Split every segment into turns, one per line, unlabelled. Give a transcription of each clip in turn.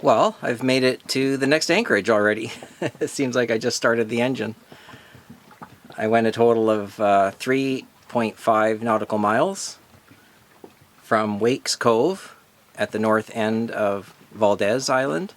Well, I've made it to the next anchorage already. It seems like I just started the engine. I went a total of 3.5 nautical miles from Wakes Cove at the north end of Valdez Island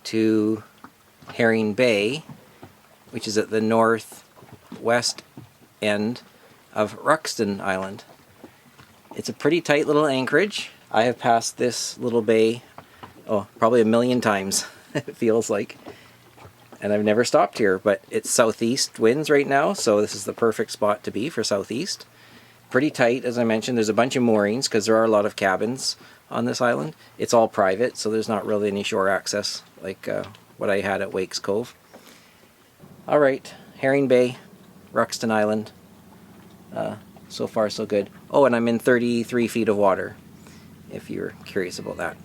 to Herring Bay, which is at the northwest end of Roesland Island. It's a pretty tight little anchorage. I have passed this little bay, probably a million times, it feels like. And I've never stopped here, but it's southeast winds right now, so this is the perfect spot to be for southeast. Pretty tight, as I mentioned. There's a bunch of moorings because there are a lot of cabins on this island. It's all private, so there's not really any shore access like what I had at Wakes Cove. Alright, Herring Bay, Roesland Island. So far so good. Oh, and I'm in 33 feet of water, if you're curious about that.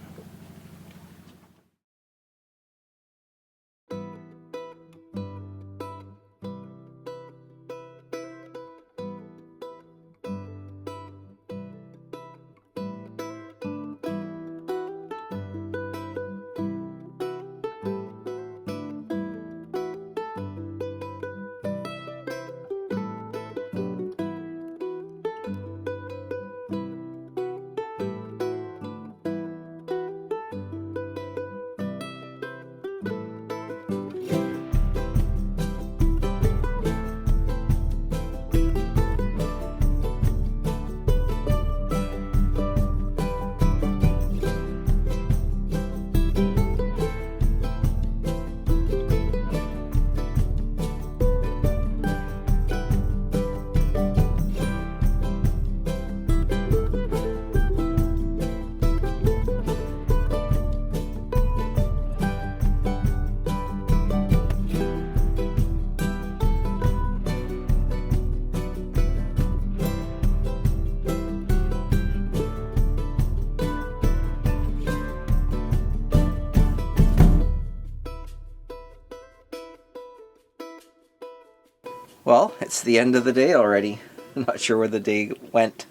Well, it's the end of the day already. I'm not sure where the day went.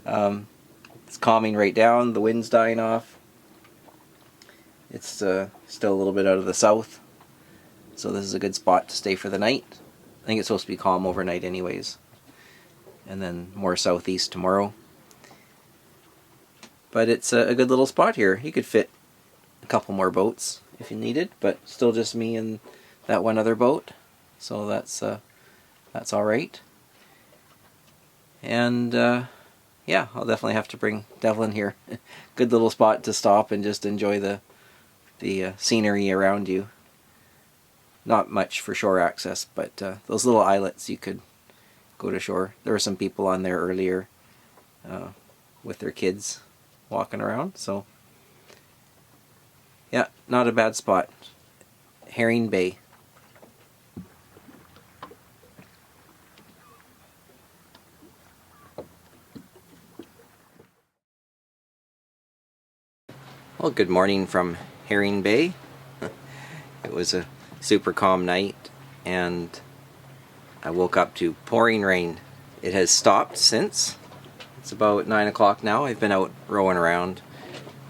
It's calming right down, the wind's dying off. It's still a little bit out of the south, so this is a good spot to stay for the night. I think it's supposed to be calm overnight anyways, and then more southeast tomorrow. But it's a good little spot here. You could fit a couple more boats if you needed, but still just me and that one other boat. So that's all right. And yeah, I'll definitely have to bring Devlin here. Good little spot to stop and just enjoy the scenery around you. Not much for shore access, but those little islets you could go to shore. There were some people on there earlier with their kids walking around, so yeah, not a bad spot. Herring Bay. Well, good morning from Herring Bay. It was a super calm night, and I woke up to pouring rain. It has stopped since. It's about 9 o'clock now. I've been out rowing around.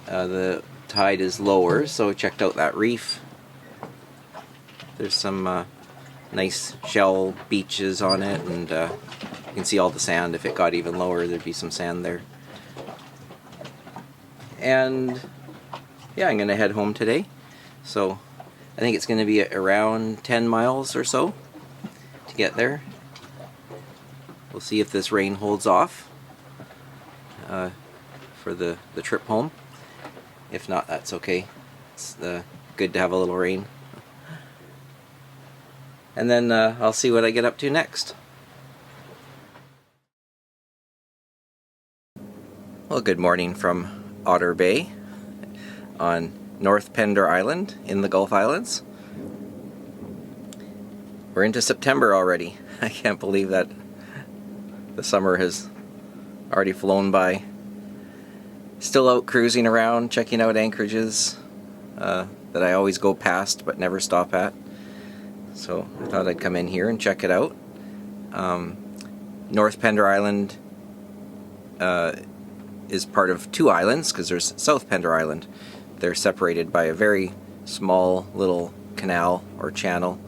The tide is lower, so I checked out that reef. There's some nice shell beaches on it, and you can see all the sand. If it got even lower, there'd be some sand there. And yeah, I'm going to head home today. So I think it's going to be around 10 miles or so to get there. We'll see if this rain holds off for the trip home. If not, that's okay. It's good to have a little rain. And then I'll see what I get up to next. Well, good morning from Otter Bay on North Pender Island in the Gulf Islands. We're into September already. I can't believe that the summer has already flown by. Still out cruising around, checking out anchorages that I always go past but never stop at. So I thought I'd come in here and check it out. North Pender Island is part of two islands, because there's South Pender Island. they're separated by a very small little canal or channel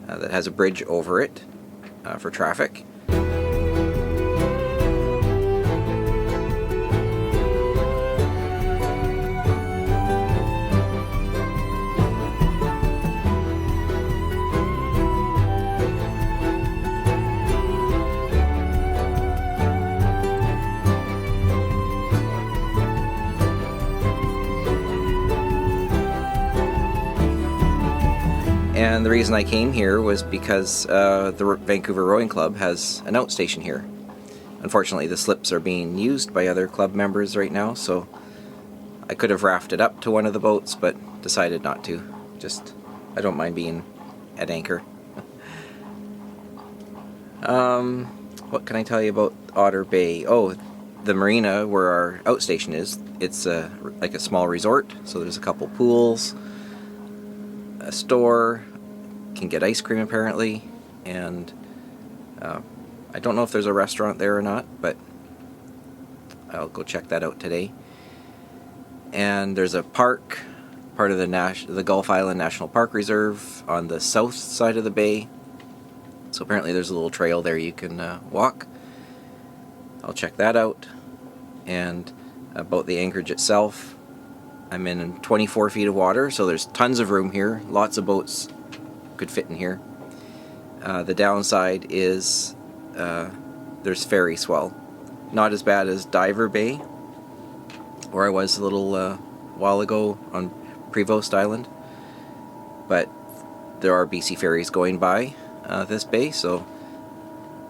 that has a bridge over it for traffic. And the reason I came here was because the Vancouver Rowing Club has an outstation here. Unfortunately, the slips are being used by other club members right now, so I could have rafted up to one of the boats, but decided not to. I don't mind being at anchor. What can I tell you about Otter Bay? Oh, the marina where our outstation is, it's like a small resort, so there's a couple pools, a store, can get ice cream apparently, and I don't know if there's a restaurant there or not, but I'll go check that out today. And there's a park, part of the Gulf Island National Park Reserve on the south side of the bay, so apparently there's a little trail there you can walk. I'll check that out. And about the anchorage itself, I'm in 24 feet of water, so there's tons of room here. Lots of boats could fit in here. The downside is there's ferry swell. Not as bad as Diver Bay, where I was a little while ago on Prevost Island, but there are BC ferries going by this bay, so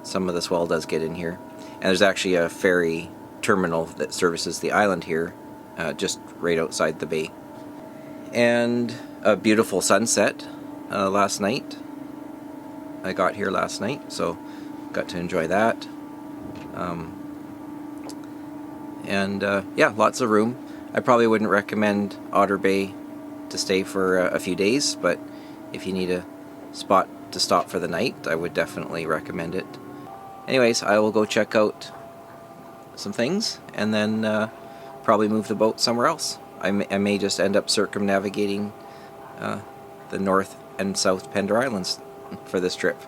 some of the swell does get in here. And there's actually a ferry terminal that services the island here, just right outside the bay. And a beautiful sunset last night. I got here last night, so got to enjoy that. Yeah, lots of room. I probably wouldn't recommend Otter Bay to stay for a few days, but if you need a spot to stop for the night, I would definitely recommend it. Anyways, I will go check out some things and then probably move the boat somewhere else. I may just end up circumnavigating the North and South Pender Islands for this trip.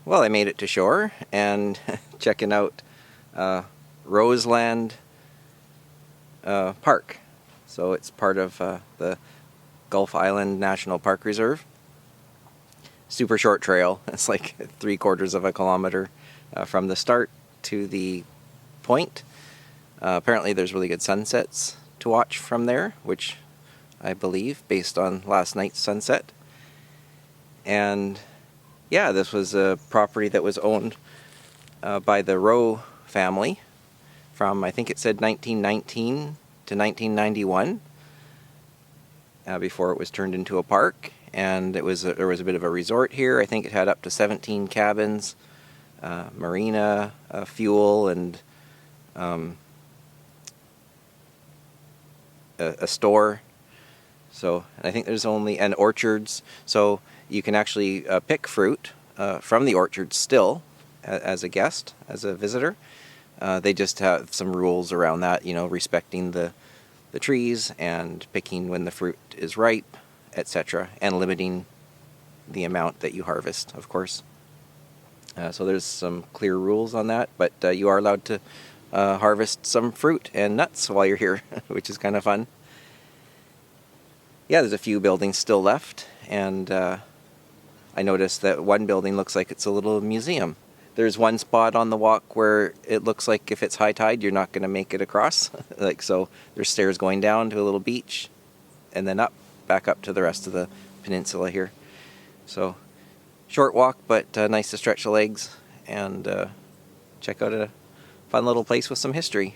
Well, I made it to shore, and checking out Roesland Park. So it's part of the Gulf Island National Park Reserve. Super short trail. It's like 3/4 of a kilometer from the start to the point. Apparently there's really good sunsets to watch from there, which I believe, based on last night's sunset. And yeah, this was a property that was owned by the Rowe family from, I think it said 1919 to 1991, before it was turned into a park. And there was a bit of a resort here. I think it had up to 17 cabins, marina, fuel, and a store. So, and I think there's and orchards. So you can actually pick fruit from the orchards still as a guest, as a visitor. They just have some rules around that, respecting the trees and picking when the fruit is ripe, etc., and limiting the amount that you harvest, of course. So there's some clear rules on that, but you are allowed to harvest some fruit and nuts while you're here, which is kind of fun. Yeah, there's a few buildings still left, and I noticed that one building looks like it's a little museum. There's one spot on the walk where it looks like if it's high tide, you're not going to make it across. So there's stairs going down to a little beach, and then back up to the rest of the peninsula here. So short walk, but nice to stretch the legs and check out a fun little place with some history.